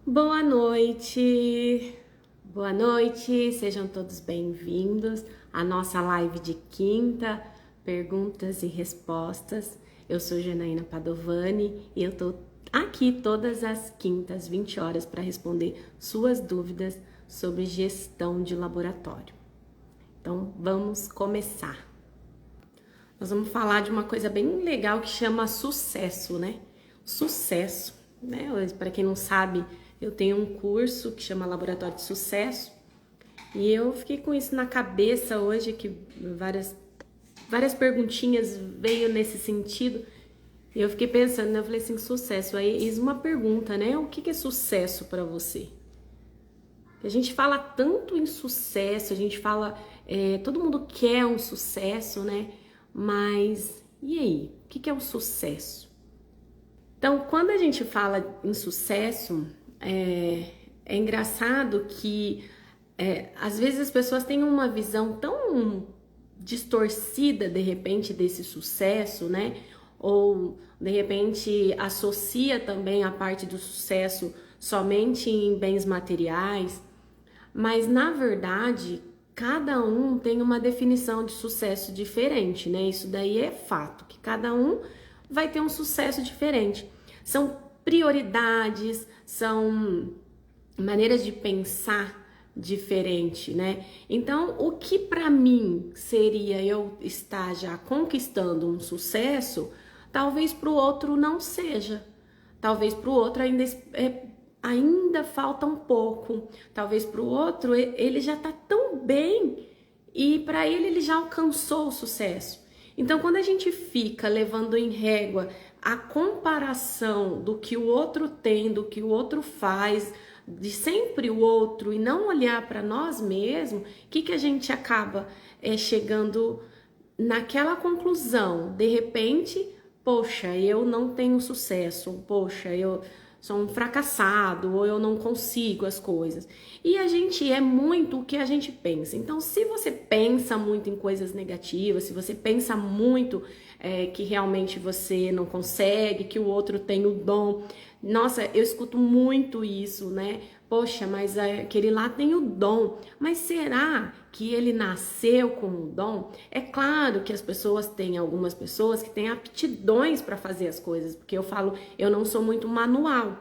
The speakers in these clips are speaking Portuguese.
Boa noite, sejam todos bem-vindos à nossa live de quinta, perguntas e respostas. Eu sou Janaína Padovani e eu tô aqui todas as quintas, 20 horas, para responder suas dúvidas sobre gestão de laboratório. Então, vamos começar. Nós vamos falar de uma coisa bem legal que chama sucesso, né? Sucesso, né? Para quem não sabe, eu tenho um curso que chama Laboratório de Sucesso e eu fiquei com isso na cabeça hoje, que várias perguntinhas veio nesse sentido. E eu fiquei pensando, né? Eu falei assim, sucesso. Aí eis uma pergunta, né? O que é sucesso para você? A gente fala tanto em sucesso, a gente fala, todo mundo quer um sucesso, né? Mas e aí? O que é um sucesso? Então, quando a gente fala em sucesso, é engraçado que às vezes as pessoas têm uma visão tão distorcida de repente desse sucesso, né? Ou de repente associa também a parte do sucesso somente em bens materiais, mas na verdade cada um tem uma definição de sucesso diferente, né? Isso daí é fato, que cada um vai ter um sucesso diferente. São prioridades, são maneiras de pensar diferente, né? Então, o que para mim seria eu estar já conquistando um sucesso, talvez para o outro não seja. Talvez para o outro ainda falta um pouco. Talvez para o outro ele já está tão bem e para ele já alcançou o sucesso. Então, quando a gente fica levando em régua a comparação do que o outro tem, do que o outro faz, de sempre o outro e não olhar para nós mesmos, o que a gente acaba chegando naquela conclusão? De repente, poxa, eu não tenho sucesso, poxa, eu sou um fracassado, ou eu não consigo as coisas. E a gente é muito o que a gente pensa. Então, se você pensa muito em coisas negativas, se você pensa muito que realmente você não consegue, que o outro tem o dom. Nossa, eu escuto muito isso, né? Poxa, mas aquele lá tem o dom. Mas será que ele nasceu com o dom? É claro que as pessoas têm, algumas pessoas que têm aptidões para fazer as coisas, porque eu falo, eu não sou muito manual.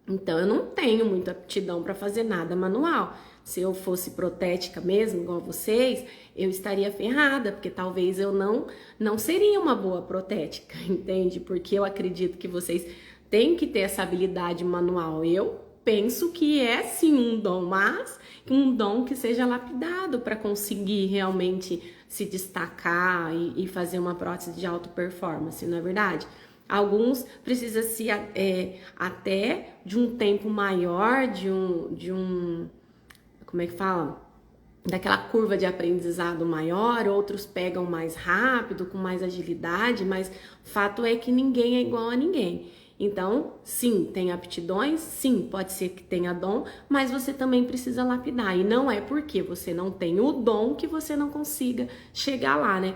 Então, eu não tenho muita aptidão para fazer nada manual. Se eu fosse protética mesmo, igual vocês, eu estaria ferrada, porque talvez eu não seria uma boa protética, entende? Porque eu acredito que vocês têm que ter essa habilidade manual. Eu penso que é sim um dom, mas um dom que seja lapidado para conseguir realmente se destacar e fazer uma prótese de alta performance, não é verdade? Alguns precisam se até de um tempo maior, de um como é que fala? Daquela curva de aprendizado maior, outros pegam mais rápido, com mais agilidade, mas fato é que ninguém é igual a ninguém. Então, sim, tem aptidões, sim, pode ser que tenha dom, mas você também precisa lapidar. E não é porque você não tem o dom que você não consiga chegar lá, né?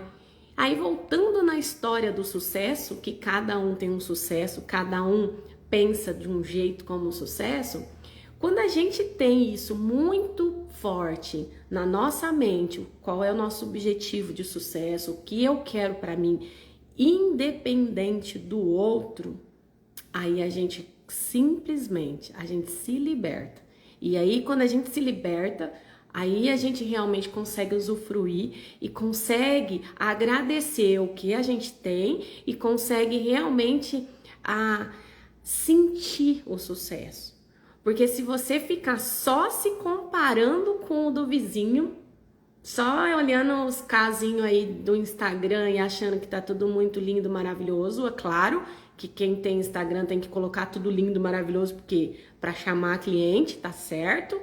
Aí, voltando na história do sucesso, que cada um tem um sucesso, cada um pensa de um jeito como um sucesso, quando a gente tem isso muito forte na nossa mente, qual é o nosso objetivo de sucesso, o que eu quero para mim, independente do outro, aí a gente simplesmente, a gente se liberta. E aí, quando a gente se liberta, aí a gente realmente consegue usufruir e consegue agradecer o que a gente tem e consegue realmente sentir o sucesso. Porque se você ficar só se comparando com o do vizinho, só olhando os casinhos aí do Instagram e achando que tá tudo muito lindo, maravilhoso, é claro que quem tem Instagram tem que colocar tudo lindo, maravilhoso, porque para chamar cliente, tá certo?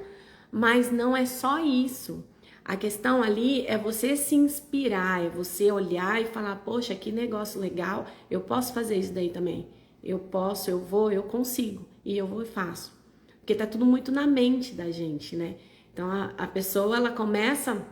Mas não é só isso. A questão ali é você se inspirar, é você olhar e falar, poxa, que negócio legal, eu posso fazer isso daí também. Eu posso, eu vou, eu consigo. E eu vou e faço. Porque tá tudo muito na mente da gente, né? Então a pessoa, ela começa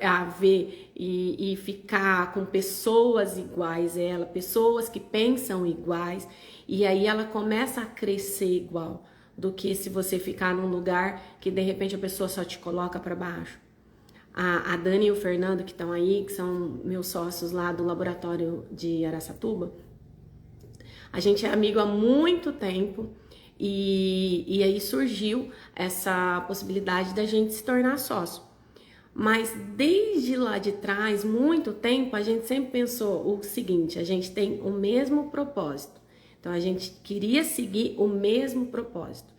a ver e ficar com pessoas iguais a ela, pessoas que pensam iguais, e aí ela começa a crescer igual. do que se você ficar num lugar que de repente a pessoa só te coloca para baixo. A Dani e o Fernando, que estão aí, que são meus sócios lá do laboratório de Araçatuba, a gente é amigo há muito tempo e aí surgiu essa possibilidade da gente se tornar sócio. Mas desde lá de trás, muito tempo, a gente sempre pensou o seguinte: a gente tem o mesmo propósito. Então a gente queria seguir o mesmo propósito.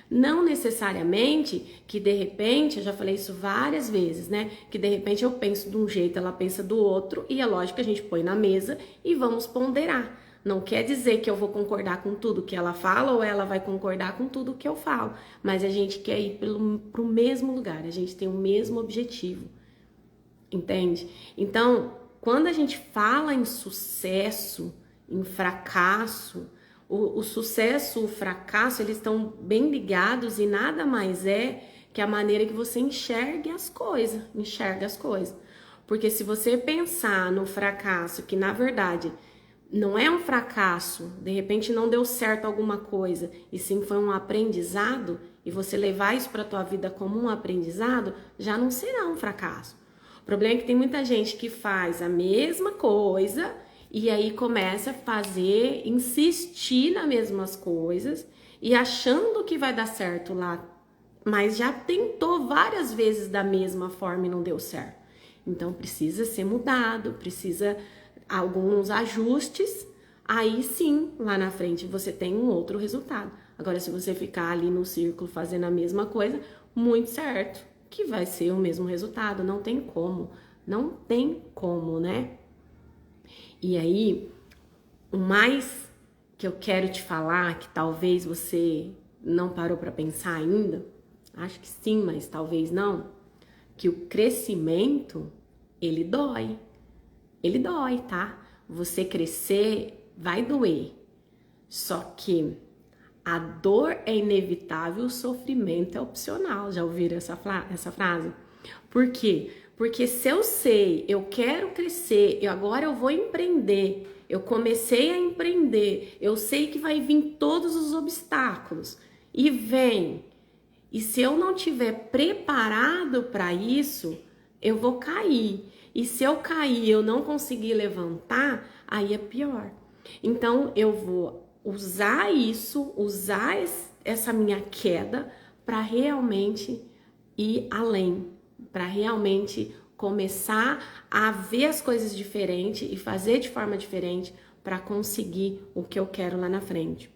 Não necessariamente que de repente, eu já falei isso várias vezes, né? Que de repente eu penso de um jeito, ela pensa do outro, e é lógico que a gente põe na mesa e vamos ponderar. Não quer dizer que eu vou concordar com tudo que ela fala ou ela vai concordar com tudo que eu falo, mas a gente quer ir para o mesmo lugar, a gente tem o mesmo objetivo, entende? Então, quando a gente fala em sucesso, em fracasso, o sucesso, o fracasso, eles estão bem ligados e nada mais é que a maneira que você enxerga as coisas. Porque se você pensar no fracasso, que na verdade não é um fracasso, de repente não deu certo alguma coisa, e sim foi um aprendizado, e você levar isso para a tua vida como um aprendizado, já não será um fracasso. O problema é que tem muita gente que faz a mesma coisa e aí começa a fazer, insistir nas mesmas coisas e achando que vai dar certo lá, mas já tentou várias vezes da mesma forma e não deu certo. Então precisa ser mudado, precisa alguns ajustes, aí sim, lá na frente você tem um outro resultado. Agora, se você ficar ali no círculo fazendo a mesma coisa, muito certo que vai ser o mesmo resultado, não tem como, né? E aí, o mais que eu quero te falar, que talvez você não parou para pensar ainda, acho que sim, mas talvez não, que o crescimento, ele dói, tá? Você crescer vai doer, só que a dor é inevitável, o sofrimento é opcional. Já ouviram essa frase? Por quê? Porque se eu sei, eu quero crescer, agora eu vou empreender, eu comecei a empreender, eu sei que vai vir todos os obstáculos, e vem. E se eu não tiver preparado para isso, eu vou cair. E se eu cair e eu não conseguir levantar, aí é pior. Então eu vou usar essa minha queda para realmente ir além, para realmente começar a ver as coisas diferente e fazer de forma diferente para conseguir o que eu quero lá na frente.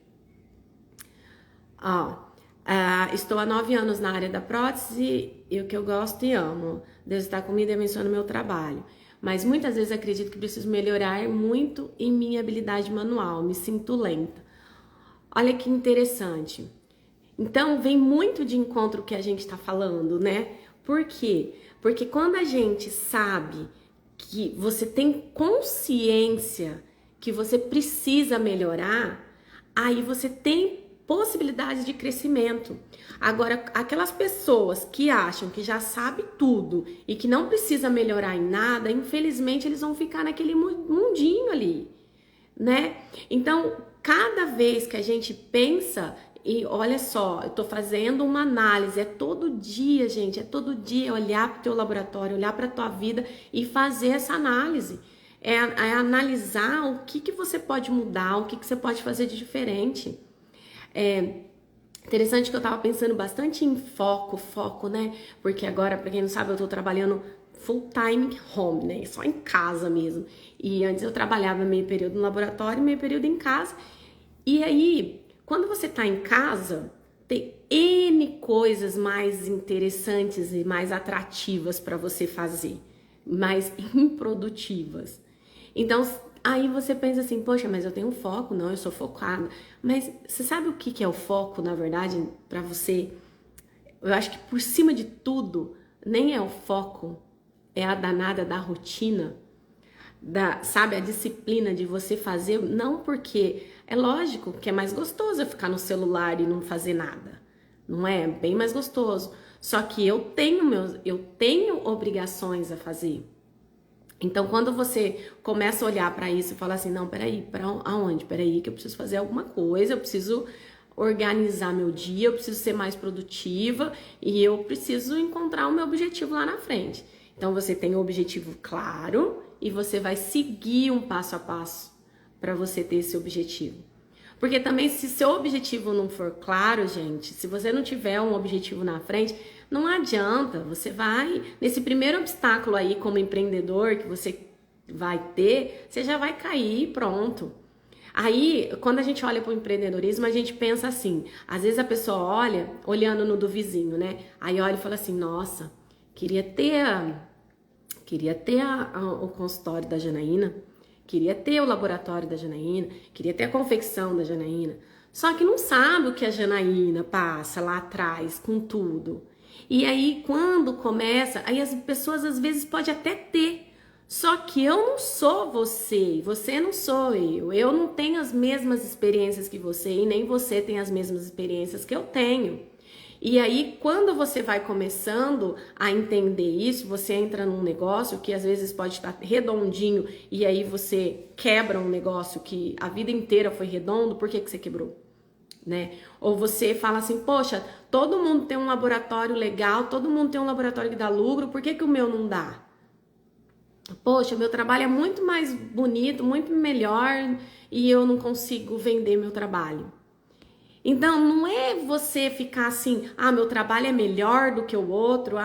Estou há 9 anos na área da prótese e o que eu gosto e amo. Deus está comigo e abençoa no meu trabalho. Mas muitas vezes acredito que preciso melhorar muito em minha habilidade manual, me sinto lenta. Olha que interessante. Então, vem muito de encontro o que a gente está falando, né? Por quê? Porque quando a gente sabe que você tem consciência que você precisa melhorar, aí você tem possibilidades de crescimento. Agora, aquelas pessoas que acham que já sabe tudo e que não precisa melhorar em nada, infelizmente eles vão ficar naquele mundinho ali, né? Então, cada vez que a gente pensa, e olha só, eu tô fazendo uma análise, é todo dia, gente, é todo dia olhar pro teu laboratório, olhar pra tua vida e fazer essa análise. É analisar o que você pode mudar, o que você pode fazer de diferente. É interessante que eu tava pensando bastante em foco, né? Porque agora, pra quem não sabe, eu tô trabalhando full time home, né? Só em casa mesmo. E antes eu trabalhava meio período no laboratório, meio período em casa. E aí, quando você tá em casa, tem N coisas mais interessantes e mais atrativas para você fazer, mais improdutivas. Então, aí você pensa assim, poxa, mas eu tenho foco, não, eu sou focada. Mas você sabe o que é o foco, na verdade, para você? Eu acho que por cima de tudo, nem é o foco, é a danada da rotina, sabe, a disciplina de você fazer, não porque é lógico que é mais gostoso eu ficar no celular e não fazer nada, não é? Bem mais gostoso. Só que eu tenho obrigações a fazer. Então, quando você começa a olhar para isso e fala assim, não, peraí, para aonde? Peraí, que eu preciso fazer alguma coisa, eu preciso organizar meu dia, eu preciso ser mais produtiva e eu preciso encontrar o meu objetivo lá na frente. Então você tem o objetivo claro e você vai seguir um passo a passo para você ter esse objetivo. Porque também se seu objetivo não for claro, gente, se você não tiver um objetivo na frente, não adianta, você vai, nesse primeiro obstáculo aí como empreendedor que você vai ter, você já vai cair e pronto. Aí, quando a gente olha para o empreendedorismo, a gente pensa assim, às vezes a pessoa olha, olhando no do vizinho, né? Aí olha e fala assim, nossa, queria ter o consultório da Janaína, queria ter o laboratório da Janaína, queria ter a confecção da Janaína, só que não sabe o que a Janaína passa lá atrás com tudo. E aí, quando começa, aí as pessoas às vezes podem até ter, só que eu não sou você, você não sou eu não tenho as mesmas experiências que você e nem você tem as mesmas experiências que eu tenho. E aí, quando você vai começando a entender isso, você entra num negócio que às vezes pode estar redondinho e aí você quebra um negócio que a vida inteira foi redondo, por que você quebrou? Né? Ou você fala assim, poxa, todo mundo tem um laboratório legal, todo mundo tem um laboratório que dá lucro, por que o meu não dá? Poxa, meu trabalho é muito mais bonito, muito melhor e eu não consigo vender meu trabalho. Então, não é você ficar assim, meu trabalho é melhor do que o outro,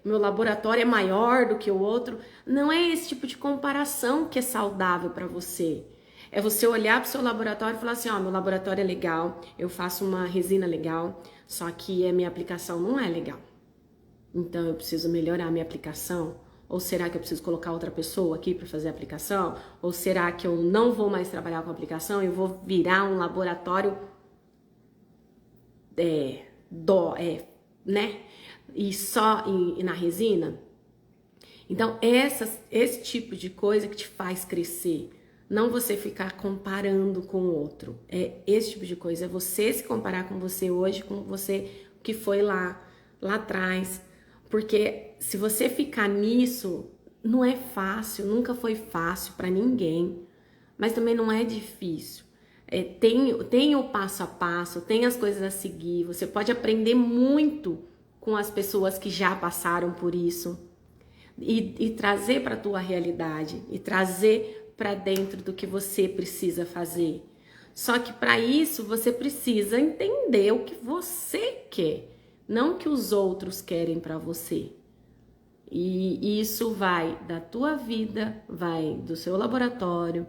meu laboratório é maior do que o outro. Não é esse tipo de comparação que é saudável para você. É você olhar para o seu laboratório e falar assim, meu laboratório é legal, eu faço uma resina legal, só que a minha aplicação não é legal. Então, eu preciso melhorar a minha aplicação. Ou será que eu preciso colocar outra pessoa aqui para fazer a aplicação? Ou será que eu não vou mais trabalhar com a aplicação e vou virar um laboratório né? E só na resina? Então, esse tipo de coisa que te faz crescer. Não você ficar comparando com o outro. É esse tipo de coisa. É você se comparar com você hoje, com você que foi lá atrás. Porque se você ficar nisso, não é fácil, nunca foi fácil para ninguém, mas também não é difícil. Tem o passo a passo, tem as coisas a seguir, você pode aprender muito com as pessoas que já passaram por isso e trazer para a tua realidade, e trazer para dentro do que você precisa fazer. Só que para isso você precisa entender o que você quer. Não que os outros querem para você. E isso vai da tua vida, vai do seu laboratório,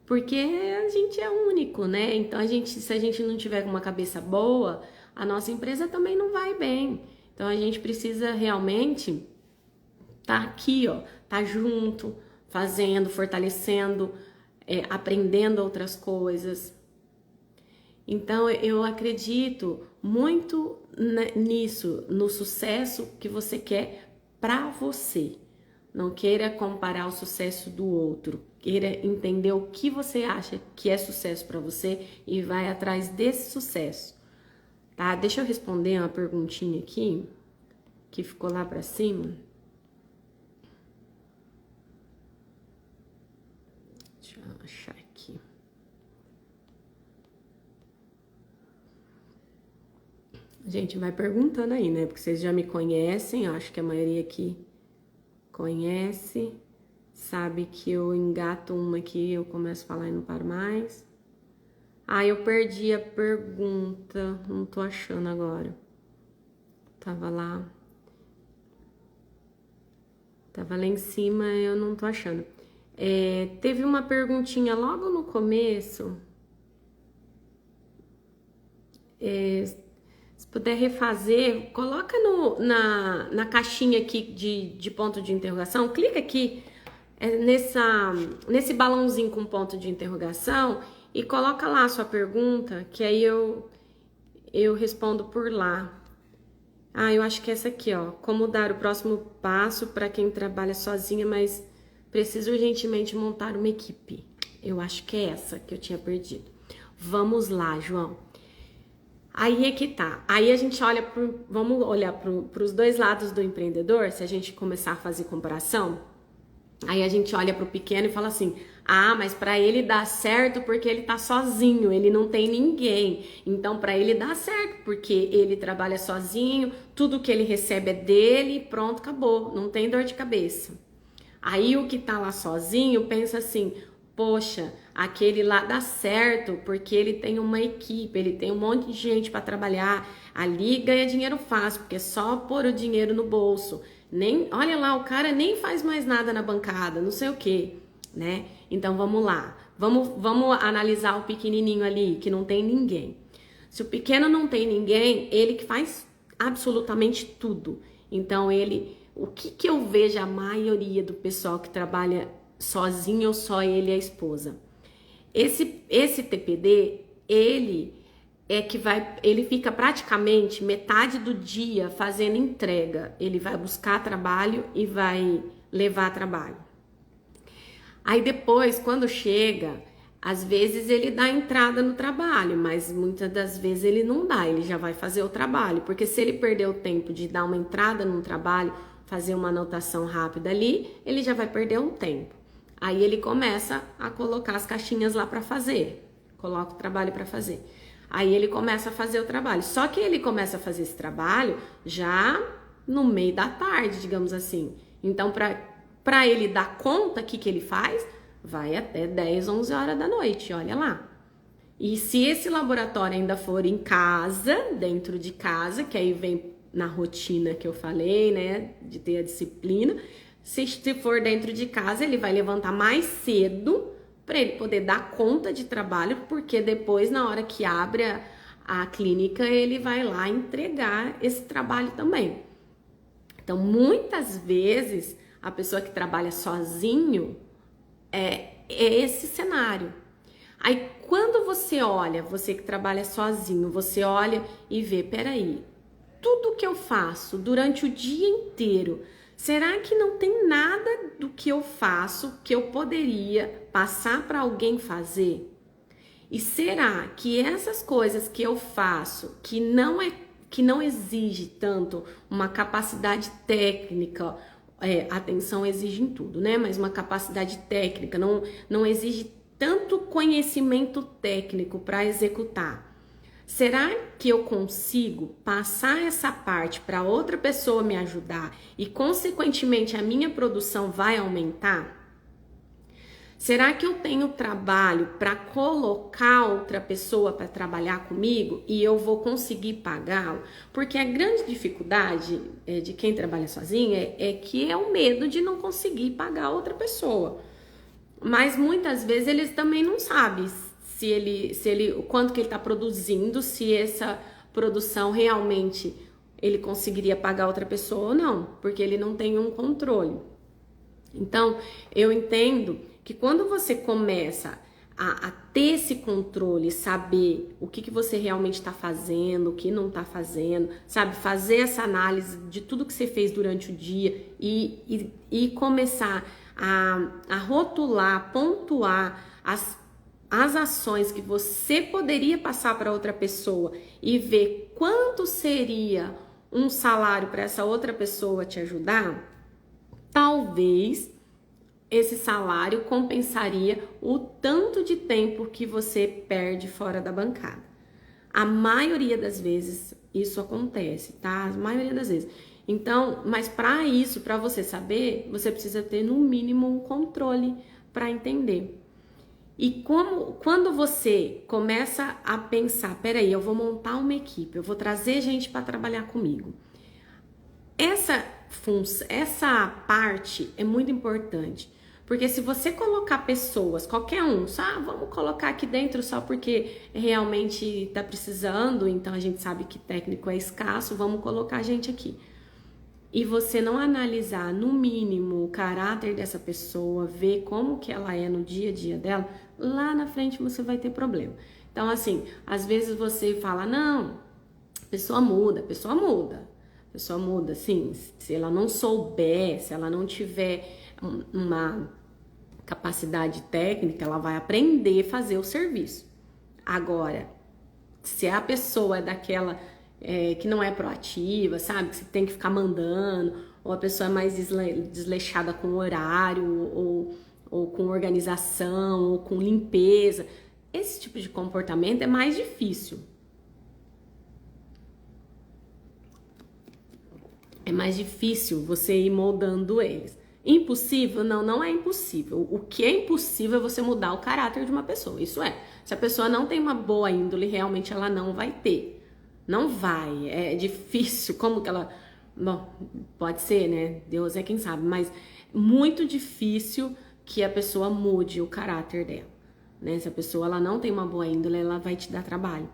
porque a gente é único, né? Então se a gente não tiver uma cabeça boa, a nossa empresa também não vai bem. Então a gente precisa realmente estar aqui, tá junto, fazendo, fortalecendo, aprendendo outras coisas. Então eu acredito muito nisso, no sucesso que você quer para você. Não queira comparar o sucesso do outro, queira entender o que você acha que é sucesso para você e vai atrás desse sucesso, tá? Deixa eu responder uma perguntinha aqui que ficou lá para cima. Deixa eu achar aqui. Gente, vai perguntando aí, né? Porque vocês já me conhecem, acho que a maioria aqui conhece, sabe que eu engato uma aqui, eu começo a falar e não paro mais. Eu perdi a pergunta, não tô achando agora. Tava lá em cima, eu não tô achando. Teve uma perguntinha logo no começo. Se puder refazer, coloca na caixinha aqui de ponto de interrogação, clica aqui nesse balãozinho com ponto de interrogação e coloca lá a sua pergunta, que aí eu respondo por lá. Eu acho que é essa aqui, como dar o próximo passo para quem trabalha sozinha, mas precisa urgentemente montar uma equipe. Eu acho que é essa que eu tinha perdido. Vamos lá, João. Aí é que tá. Aí a gente vamos olhar para os dois lados do empreendedor, se a gente começar a fazer comparação. Aí a gente olha pro pequeno e fala assim: ah, mas para ele dá certo porque ele tá sozinho, ele não tem ninguém. Então para ele dá certo porque ele trabalha sozinho, tudo que ele recebe é dele, pronto, acabou, não tem dor de cabeça. Aí o que tá lá sozinho pensa assim: poxa, aquele lá dá certo porque ele tem uma equipe, ele tem um monte de gente para trabalhar, ali ganha dinheiro fácil, porque é só pôr o dinheiro no bolso. Nem, olha lá, o cara nem faz mais nada na bancada, não sei o que, né? Então vamos lá, vamos analisar o pequenininho ali que não tem ninguém. Se o pequeno não tem ninguém, ele que faz absolutamente tudo. Então o que eu vejo a maioria do pessoal que trabalha sozinho ou só ele e a esposa? Esse TPD, ele fica praticamente metade do dia fazendo entrega. Ele vai buscar trabalho e vai levar trabalho. Aí depois, quando chega, às vezes ele dá entrada no trabalho, mas muitas das vezes ele não dá, ele já vai fazer o trabalho. Porque se ele perder o tempo de dar uma entrada no trabalho, fazer uma anotação rápida ali, ele já vai perder um tempo. Aí ele começa a colocar as caixinhas lá para fazer, coloca o trabalho para fazer. Aí ele começa a fazer o trabalho. Só que ele começa a fazer esse trabalho já no meio da tarde, digamos assim. Então, para ele dar conta, o que ele faz? Vai até 10, 11 horas da noite, olha lá. E se esse laboratório ainda for em casa, dentro de casa, que aí vem na rotina que eu falei, né, de ter a disciplina, se for dentro de casa, ele vai levantar mais cedo para ele poder dar conta de trabalho, porque depois, na hora que abre a clínica, ele vai lá entregar esse trabalho também. Então, muitas vezes, a pessoa que trabalha sozinho é esse cenário. Aí, quando você olha, você que trabalha sozinho, você olha e vê, peraí, tudo que eu faço durante o dia inteiro, será que não tem nada do que eu faço que eu poderia passar para alguém fazer? E será que essas coisas que eu faço, que não exige tanto uma capacidade técnica, atenção exige em tudo, né? Mas uma capacidade técnica, não exige tanto conhecimento técnico para executar. Será que eu consigo passar essa parte para outra pessoa me ajudar e, consequentemente, a minha produção vai aumentar? Será que eu tenho trabalho para colocar outra pessoa para trabalhar comigo e eu vou conseguir pagá-lo? Porque a grande dificuldade de quem trabalha sozinho é que é o medo de não conseguir pagar outra pessoa. Mas muitas vezes eles também não sabem o quanto que ele está produzindo, se essa produção realmente ele conseguiria pagar outra pessoa ou não, porque ele não tem um controle. Então, eu entendo que quando você começa a ter esse controle, saber o que você realmente está fazendo, o que não está fazendo, sabe? Fazer essa análise de tudo que você fez durante o dia e começar a rotular, pontuar as ações que você poderia passar para outra pessoa e ver quanto seria um salário para essa outra pessoa te ajudar, talvez esse salário compensaria o tanto de tempo que você perde fora da bancada. A maioria das vezes isso acontece, tá? A maioria das vezes. Então, mas para isso, para você saber, você precisa ter no mínimo um controle para entender. E quando você começa a pensar, peraí, eu vou montar uma equipe, eu vou trazer gente para trabalhar comigo. Essa parte é muito importante, porque se você colocar pessoas, qualquer um, vamos colocar aqui dentro só porque realmente está precisando, então a gente sabe que técnico é escasso, vamos colocar gente aqui. E você não analisar, no mínimo, o caráter dessa pessoa, ver como que ela é no dia a dia dela, lá na frente você vai ter problema. Então, assim, às vezes você fala, não, a pessoa muda, assim, se ela não souber, se ela não tiver uma capacidade técnica, ela vai aprender a fazer o serviço. Agora, se a pessoa é daquela... que não é proativa, sabe? Que você tem que ficar mandando, ou a pessoa é mais desleixada com horário, ou com organização, ou com limpeza. Esse tipo de comportamento é mais difícil. É mais difícil você ir moldando eles. Impossível? Não, não é impossível. O que é impossível é você mudar o caráter de uma pessoa. Isso é, se a pessoa não tem uma boa índole, realmente ela não vai ter. Não vai, é difícil. Como que ela... Bom, pode ser, né? Deus é quem sabe, mas muito difícil que a pessoa mude o caráter dela, né? Se a pessoa ela não tem uma boa índole, ela vai te dar trabalho.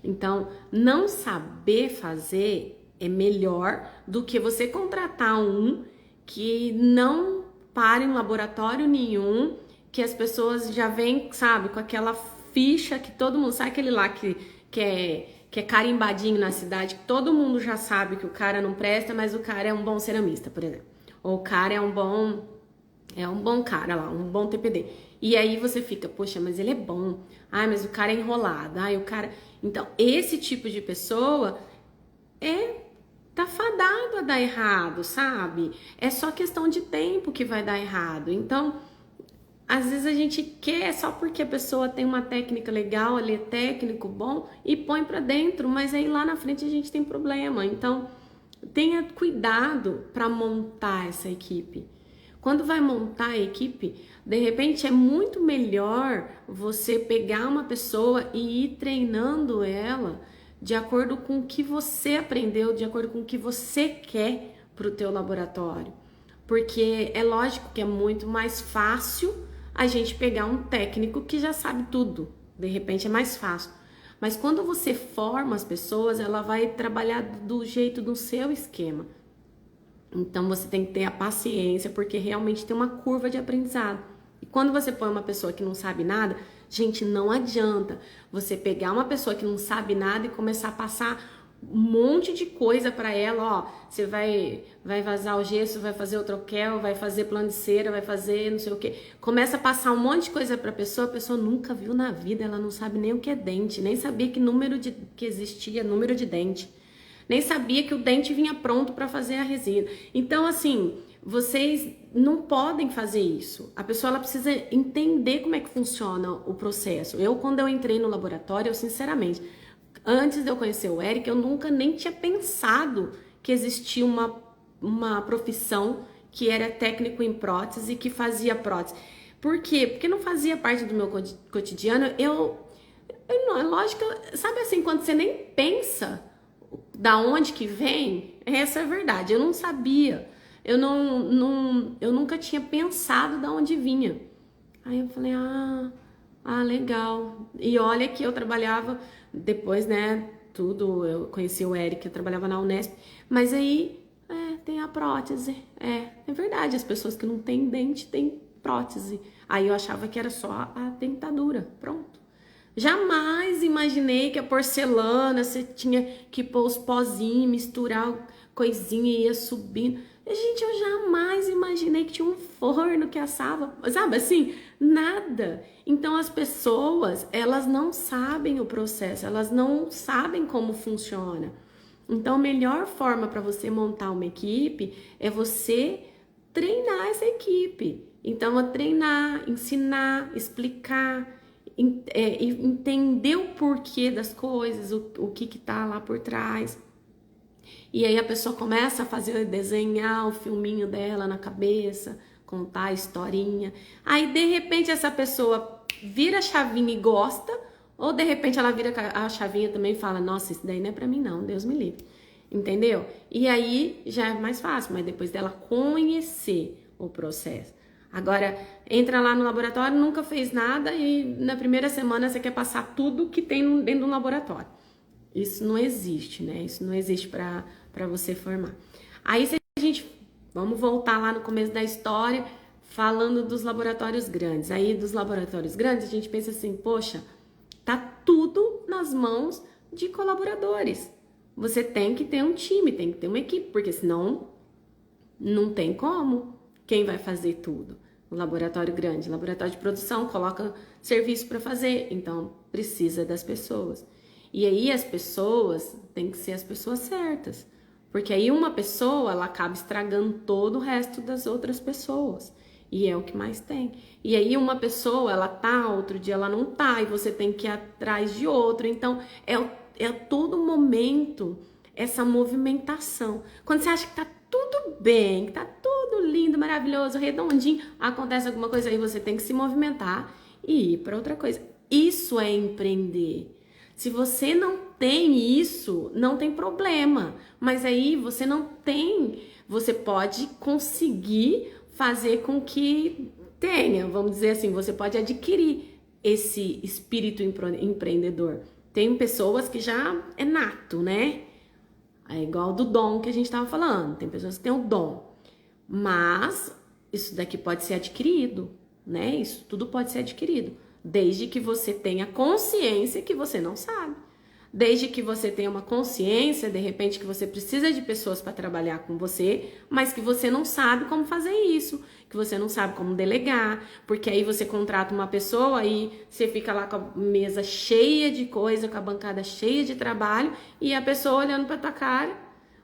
Então, não saber fazer é melhor do que você contratar um que não para em laboratório nenhum, que as pessoas já vêm, sabe, com aquela ficha que todo mundo sabe, aquele lá que é carimbadinho na cidade, que todo mundo já sabe que o cara não presta, mas o cara é um bom ceramista, por exemplo. Ou o cara é um bom cara lá, um bom TPD. E aí você fica, poxa, mas ele é bom. Ai, mas o cara é enrolado. Ai, o cara... Então, esse tipo de pessoa tá fadado a dar errado, sabe? É só questão de tempo que vai dar errado. Então, às vezes a gente quer só porque a pessoa tem uma técnica legal, ele é técnico bom e põe pra dentro, mas aí lá na frente a gente tem problema. Então, tenha cuidado para montar essa equipe. Quando vai montar a equipe, de repente é muito melhor você pegar uma pessoa e ir treinando ela de acordo com o que você aprendeu, de acordo com o que você quer para o teu laboratório. Porque é lógico que é muito mais fácil a gente pegar um técnico que já sabe tudo. De repente é mais fácil. Mas quando você forma as pessoas, ela vai trabalhar do jeito do seu esquema. Então você tem que ter a paciência, porque realmente tem uma curva de aprendizado. E quando você põe uma pessoa que não sabe nada, gente, não adianta você pegar uma pessoa que não sabe nada e começar a passar um monte de coisa para ela, ó, você vai vazar o gesso, vai fazer o troquel, vai fazer plano de cera, vai fazer não sei o que. Começa a passar um monte de coisa para a pessoa nunca viu na vida, ela não sabe nem o que é dente, nem sabia que existia número de dente. Nem sabia que o dente vinha pronto para fazer a resina. Então, assim, vocês não podem fazer isso. A pessoa ela precisa entender como é que funciona o processo. Quando eu entrei no laboratório, sinceramente, antes de eu conhecer o Eric, eu nunca nem tinha pensado que existia uma profissão que era técnico em prótese e que fazia prótese. Por quê? Porque não fazia parte do meu cotidiano. Lógico, sabe assim, quando você nem pensa da onde que vem, essa é a verdade. Eu não sabia, eu nunca tinha pensado da onde vinha. Aí eu falei, legal. E olha que eu trabalhava depois, né, eu conheci o Eric, eu trabalhava na Unesp, mas aí, tem a prótese. É verdade, as pessoas que não têm dente têm prótese. Aí eu achava que era só a dentadura, pronto. Jamais imaginei que a porcelana você tinha que pôr os pozinhos, misturar coisinha e ia subindo. Gente, eu jamais imaginei que tinha um forno que assava, sabe assim? Nada. Então as pessoas, elas não sabem o processo, elas não sabem como funciona. Então a melhor forma para você montar uma equipe é você treinar essa equipe. Então é treinar, ensinar, explicar, entender o porquê das coisas, o que tá lá por trás. E aí a pessoa começa a desenhar o filminho dela na cabeça, contar a historinha. Aí de repente essa pessoa vira a chavinha e gosta, ou de repente ela vira a chavinha também e fala, nossa, isso daí não é pra mim não, Deus me livre. Entendeu? E aí já é mais fácil, mas depois dela conhecer o processo. Agora, entra lá no laboratório, nunca fez nada e na primeira semana você quer passar tudo que tem dentro do laboratório. Isso não existe, né? Isso não existe para você formar. Aí, vamos voltar lá no começo da história, falando dos laboratórios grandes. Aí, dos laboratórios grandes, a gente pensa assim, poxa, tá tudo nas mãos de colaboradores. Você tem que ter um time, tem que ter uma equipe, porque senão não tem como. Quem vai fazer tudo? O laboratório grande, o laboratório de produção coloca serviço para fazer, então precisa das pessoas. E aí as pessoas têm que ser as pessoas certas. Porque aí uma pessoa, ela acaba estragando todo o resto das outras pessoas. E é o que mais tem. E aí uma pessoa, ela tá, outro dia ela não tá, e você tem que ir atrás de outro. Então, é todo momento essa movimentação. Quando você acha que tá tudo bem, que tá tudo lindo, maravilhoso, redondinho, acontece alguma coisa aí, você tem que se movimentar e ir para outra coisa. Isso é empreender. Se você não tem isso, não tem problema. Mas aí você não tem, você pode conseguir fazer com que tenha, vamos dizer assim, você pode adquirir esse espírito empreendedor. Tem pessoas que já é nato, né? É igual do dom que a gente estava falando. Tem pessoas que têm o dom. Mas isso daqui pode ser adquirido, né? Isso tudo pode ser adquirido. Desde que você tenha consciência que você não sabe. Desde que você tenha uma consciência, de repente, que você precisa de pessoas para trabalhar com você, mas que você não sabe como fazer isso, que você não sabe como delegar, porque aí você contrata uma pessoa e você fica lá com a mesa cheia de coisa, com a bancada cheia de trabalho e a pessoa olhando para tua cara,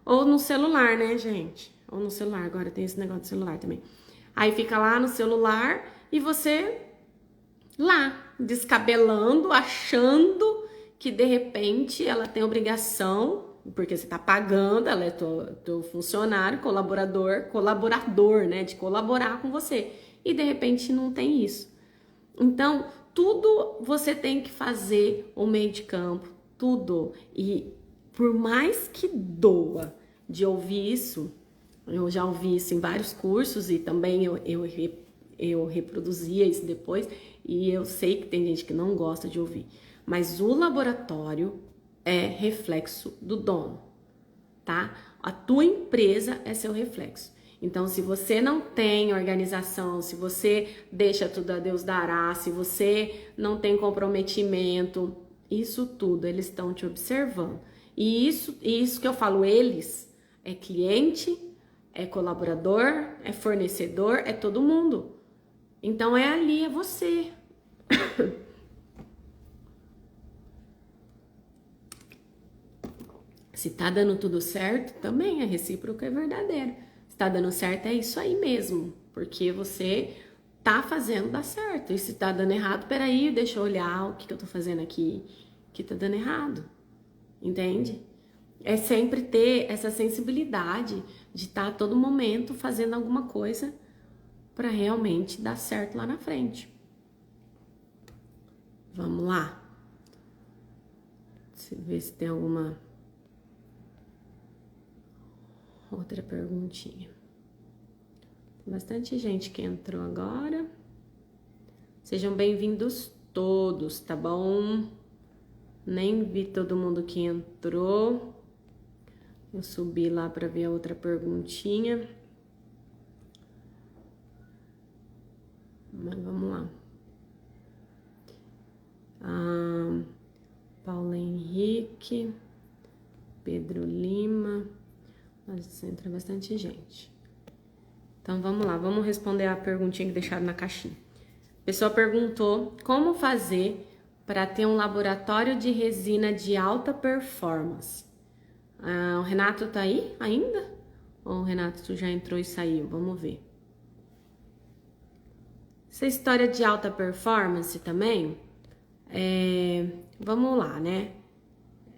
ou no celular, né, gente? Ou no celular, agora tem esse negócio de celular também. Aí fica lá no celular e você lá, descabelando, achando que de repente ela tem obrigação, porque você tá pagando, ela é teu funcionário, colaborador, né, de colaborar com você. E de repente não tem isso. Então, tudo você tem que fazer o meio de campo, tudo. E por mais que doa de ouvir isso, eu já ouvi isso em vários cursos e também eu reproduzia isso depois, e eu sei que tem gente que não gosta de ouvir. Mas o laboratório é reflexo do dono, tá? A tua empresa é seu reflexo. Então, se você não tem organização, se você deixa tudo a Deus dará, se você não tem comprometimento, isso tudo eles estão te observando. E isso que eu falo, eles, é cliente, é colaborador, é fornecedor, é todo mundo. Então, é ali, é você. Se tá dando tudo certo, também é recíproco, é verdadeiro. Se tá dando certo, é isso aí mesmo. Porque você tá fazendo dar certo. E se tá dando errado, peraí, deixa eu olhar o que eu tô fazendo aqui que tá dando errado. Entende? É sempre ter essa sensibilidade de estar a todo momento fazendo alguma coisa para realmente dar certo lá na frente. Vamos lá. Deixa eu ver se tem alguma outra perguntinha. Tem bastante gente que entrou agora. Sejam bem-vindos todos, tá bom? Nem vi todo mundo que entrou. Eu subi lá para ver a outra perguntinha. Mas vamos lá. Paulo Henrique, Pedro Lima. Mas entra bastante gente. Então vamos lá, vamos responder a perguntinha que deixaram na caixinha. A pessoa perguntou como fazer para ter um laboratório de resina de alta performance. O Renato tá aí ainda? Ou o Renato tu já entrou e saiu? Vamos ver. Essa história de alta performance também, vamos lá, né?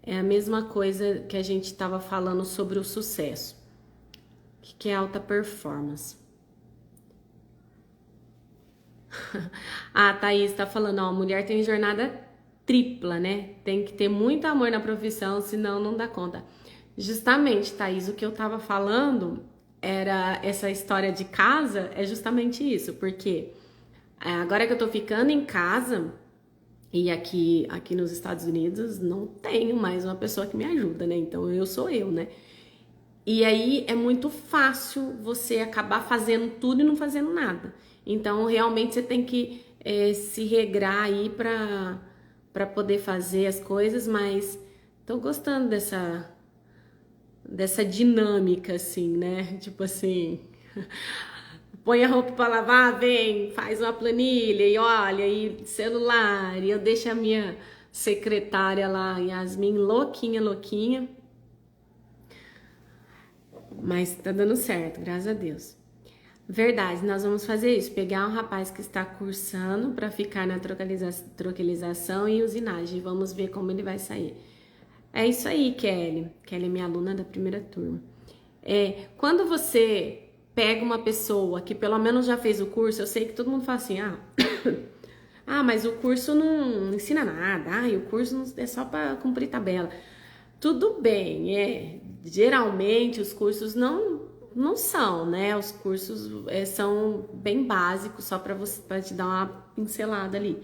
É a mesma coisa que a gente estava falando sobre o sucesso. O que é alta performance? A Thaís tá falando, ó, a mulher tem jornada tripla, né? Tem que ter muito amor na profissão, senão não dá conta. Justamente, Thaís, o que eu tava falando era essa história de casa, é justamente isso, porque agora que eu tô ficando em casa, e aqui nos Estados Unidos não tenho mais uma pessoa que me ajuda, né? Então eu sou eu, né? E aí é muito fácil você acabar fazendo tudo e não fazendo nada. Então realmente você tem que se regrar aí pra poder fazer as coisas, mas tô gostando dessa dinâmica, assim, né? Tipo assim, põe a roupa pra lavar, vem, faz uma planilha e olha, e celular, e eu deixo a minha secretária lá, Yasmin, louquinha, louquinha. Mas tá dando certo, graças a Deus. Verdade, nós vamos fazer isso, pegar um rapaz que está cursando para ficar na troquelização e usinagem, vamos ver como ele vai sair. É isso aí, Kelly. Kelly é minha aluna da primeira turma. Quando você pega uma pessoa que pelo menos já fez o curso, eu sei que todo mundo fala assim, mas o curso não ensina nada, o curso é só para cumprir tabela. Tudo bem, geralmente os cursos não são, né? Os cursos são bem básicos, só para te dar uma pincelada ali.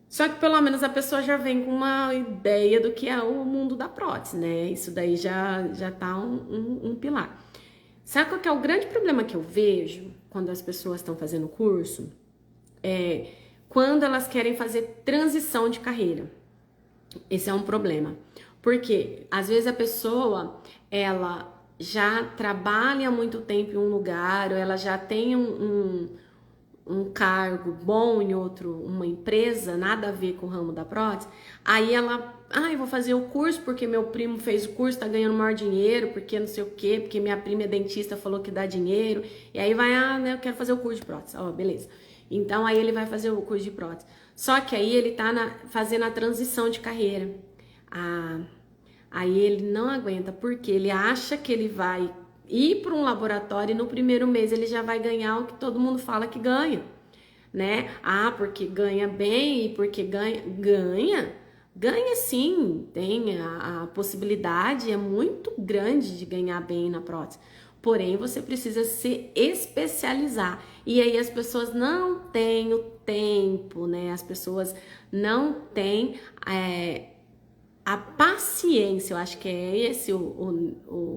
Só que pelo menos a pessoa já vem com uma ideia do que é o mundo da prótese, né? Isso daí já tá um pilar. Sabe qual que é o grande problema que eu vejo quando as pessoas estão fazendo curso? Quando elas querem fazer transição de carreira. Esse é um problema. Porque às vezes a pessoa, ela já trabalha há muito tempo em um lugar, ou ela já tem um cargo bom em uma empresa, nada a ver com o ramo da prótese, aí ela, eu vou fazer o curso porque meu primo fez o curso, tá ganhando maior dinheiro, porque não sei o quê, porque minha prima é dentista, falou que dá dinheiro, e aí vai, eu quero fazer o curso de prótese, beleza. Então aí ele vai fazer o curso de prótese. Só que aí ele tá fazendo a transição de carreira. Aí ele não aguenta, porque ele acha que ele vai ir para um laboratório e no primeiro mês ele já vai ganhar o que todo mundo fala que ganha, né? Porque ganha bem e porque ganha sim, tem a possibilidade, é muito grande de ganhar bem na prótese. Porém, você precisa se especializar. E aí as pessoas não têm o tempo, né? As pessoas não têm a paciência, eu acho que é esse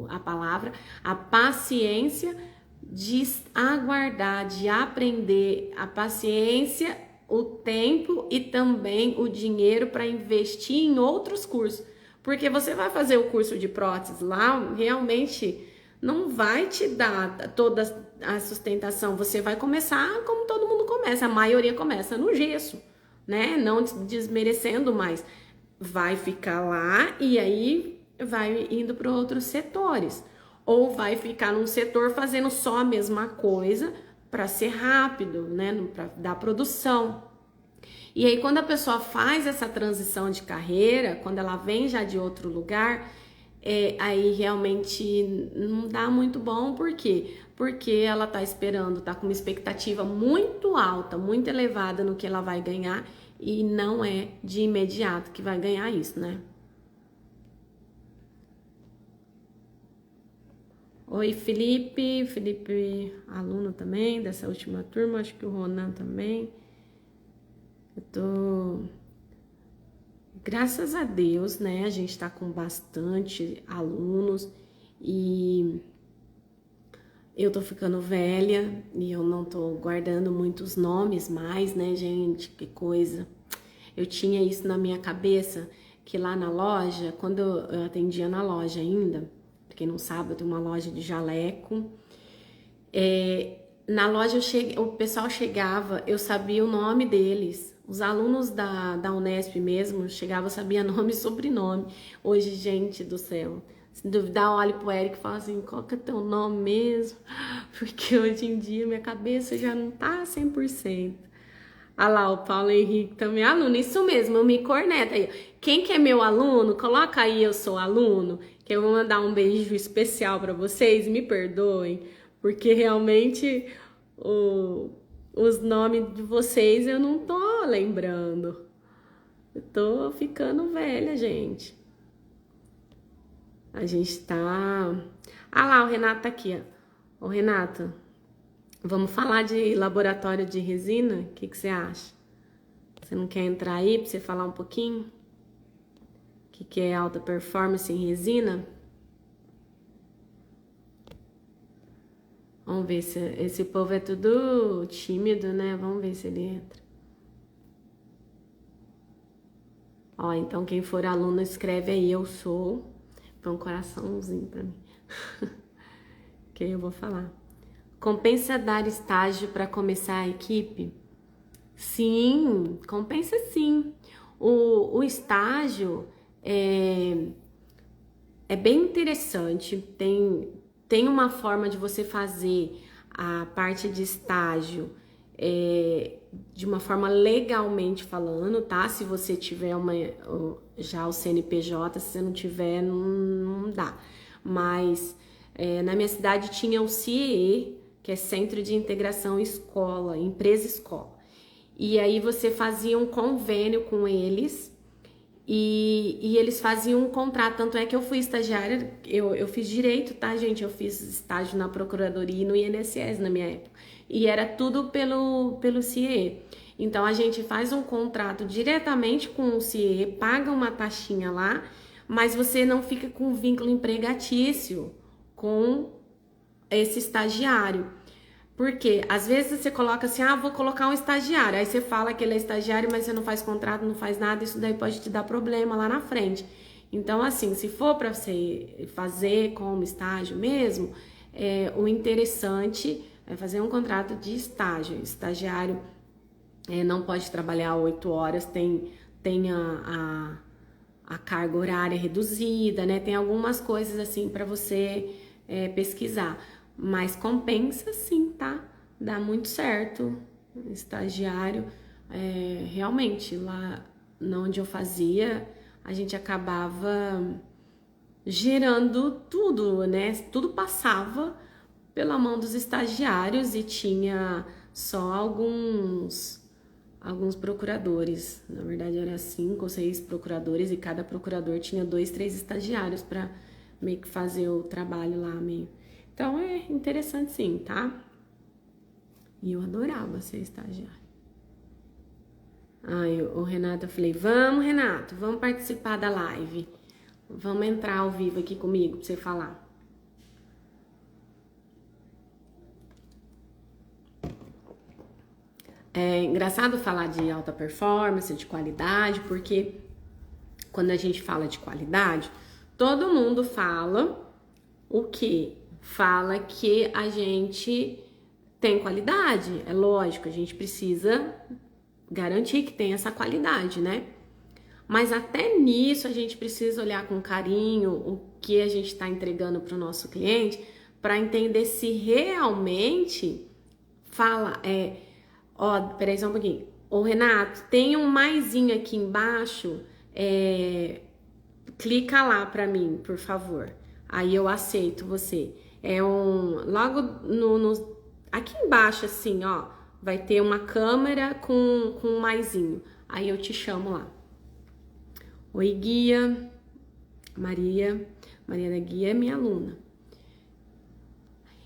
a palavra, a paciência de aguardar, de aprender, a paciência, o tempo e também o dinheiro para investir em outros cursos. Porque você vai fazer o curso de prótese lá, realmente não vai te dar toda a sustentação. Você vai começar como todo mundo começa, a maioria começa no gesso, né? Não desmerecendo, mas vai ficar lá e aí vai indo para outros setores. Ou vai ficar num setor fazendo só a mesma coisa para ser rápido, né? Para dar produção. E aí, quando a pessoa faz essa transição de carreira, quando ela vem já de outro lugar, aí realmente não dá muito bom. Por quê? Porque ela tá esperando, tá com uma expectativa muito alta, muito elevada no que ela vai ganhar e não é de imediato que vai ganhar isso, né? Oi, Felipe. Felipe, aluno também dessa última turma, acho que o Ronan também. Graças a Deus, né? A gente tá com bastante alunos e eu tô ficando velha e eu não tô guardando muitos nomes mais, né, gente? Que coisa. Eu tinha isso na minha cabeça, que lá na loja, quando eu atendia na loja ainda, pra quem não sabe, eu tenho uma loja de jaleco, na loja o pessoal chegava, eu sabia o nome deles. Os alunos da Unesp mesmo chegavam, eu sabia nome e sobrenome. Hoje, gente do céu, se duvidar, olha pro Eric e fala assim, qual que é teu nome mesmo? Porque hoje em dia minha cabeça já não tá 100%. Ah lá, o Paulo Henrique também é aluno, isso mesmo, eu me corneto aí. Quem que é meu aluno, coloca aí eu sou aluno, que eu vou mandar um beijo especial para vocês, me perdoem, porque realmente os nomes de vocês eu não tô lembrando. Eu tô ficando velha, gente. A gente tá... Ah lá, o Renato tá aqui, ó. Ô, Renato, vamos falar de laboratório de resina? O que você acha? Você não quer entrar aí pra você falar um pouquinho? O que é alta performance em resina? Vamos ver se esse povo é tudo tímido, né? Vamos ver se ele entra. Ó, então quem for aluno escreve aí, eu sou. Põe um coraçãozinho pra mim. Que eu vou falar. Compensa dar estágio para começar a equipe? Sim, compensa sim. O estágio é bem interessante, tem uma forma de você fazer a parte de estágio de uma forma legalmente falando, tá? Se você tiver já o CNPJ, se você não tiver, não dá. Mas na minha cidade tinha o CIE, que é Centro de Integração Escola, Empresa Escola. E aí você fazia um convênio com eles e eles faziam um contrato. Tanto é que eu fui estagiária, eu fiz direito, tá, gente? Eu fiz estágio na Procuradoria e no INSS na minha época. E era tudo pelo CIE. Então a gente faz um contrato diretamente com o CIE, paga uma taxinha lá, mas você não fica com vínculo empregatício com esse estagiário. Porque às vezes você coloca assim, vou colocar um estagiário. Aí você fala que ele é estagiário, mas você não faz contrato, não faz nada, isso daí pode te dar problema lá na frente. Então, assim, se for para você fazer como estágio mesmo, o interessante é fazer um contrato de estágio. Estagiário não pode trabalhar 8 horas, tem a carga horária reduzida, né? Tem algumas coisas assim para você pesquisar. Mas compensa sim, tá? Dá muito certo. Estagiário, realmente, lá onde eu fazia, a gente acabava gerando tudo, né? Tudo passava pela mão dos estagiários e tinha só alguns procuradores. Na verdade, era 5 ou 6 procuradores e cada procurador tinha 2, 3 estagiários para meio que fazer o trabalho lá meio. Então é interessante sim, tá? E eu adorava ser estagiária. O Renato, eu falei, vamos, Renato, vamos participar da live. Vamos entrar ao vivo aqui comigo pra você falar. É engraçado falar de alta performance, de qualidade, porque quando a gente fala de qualidade, todo mundo fala o quê? Fala que a gente tem qualidade, é lógico, a gente precisa garantir que tem essa qualidade, né? Mas até nisso a gente precisa olhar com carinho o que a gente está entregando para o nosso cliente para entender se realmente peraí só um pouquinho. Ô Renato, tem um maisinho aqui embaixo, clica lá para mim, por favor. Aí eu aceito você. Logo aqui embaixo, assim, ó, vai ter uma câmera com um maisinho. Aí eu te chamo lá. Oi, guia. Maria da Guia é minha aluna.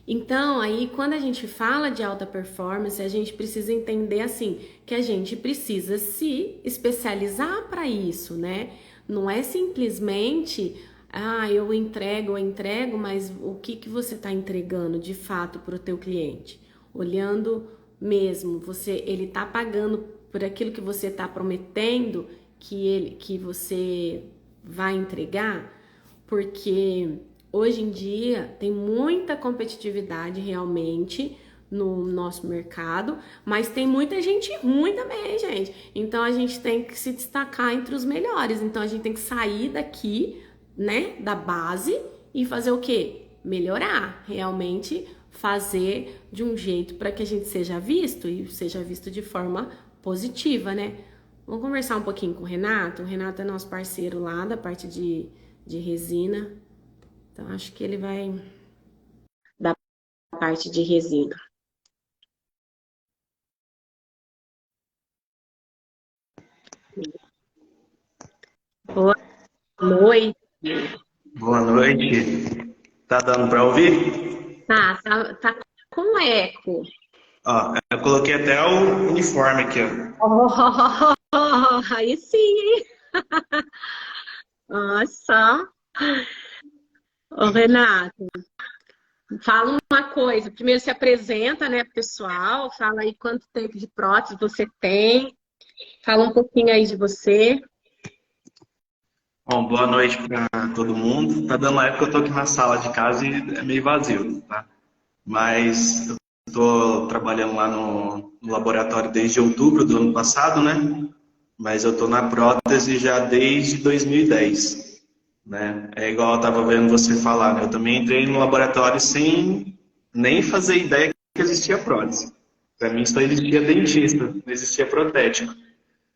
Então, aí, quando a gente fala de alta performance, a gente precisa entender, assim, que a gente precisa se especializar para isso, né? Não é simplesmente... eu entrego, mas o que você está entregando de fato para o teu cliente? Olhando mesmo, ele está pagando por aquilo que você está prometendo que você vai entregar? Porque hoje em dia tem muita competitividade realmente no nosso mercado, mas tem muita gente ruim também, gente. Então a gente tem que se destacar entre os melhores. Então a gente tem que sair daqui, né, da base e fazer o quê? Melhorar, realmente fazer de um jeito para que a gente seja visto e seja visto de forma positiva, né? Vamos conversar um pouquinho com o Renato. O Renato é nosso parceiro lá da parte de resina. Então acho que ele vai da parte de resina. Boa noite. Boa noite. Tá dando para ouvir? Tá com eco. Ó, eu coloquei até o uniforme aqui, ó. Aí sim, hein? Nossa. Ô, Renato, fala uma coisa. Primeiro se apresenta, né, pessoal? Fala aí quanto tempo de prótese você tem. Fala um pouquinho aí de você. Bom, boa noite para todo mundo. Tá dando uma época que eu tô aqui na sala de casa e é meio vazio, tá? Mas eu tô trabalhando lá no laboratório desde outubro do ano passado, né? mas eu tô na prótese já desde 2010, né? É igual eu tava vendo você falar, né? Eu também entrei no laboratório sem nem fazer ideia que existia prótese. Para mim só existia dentista, não existia protético.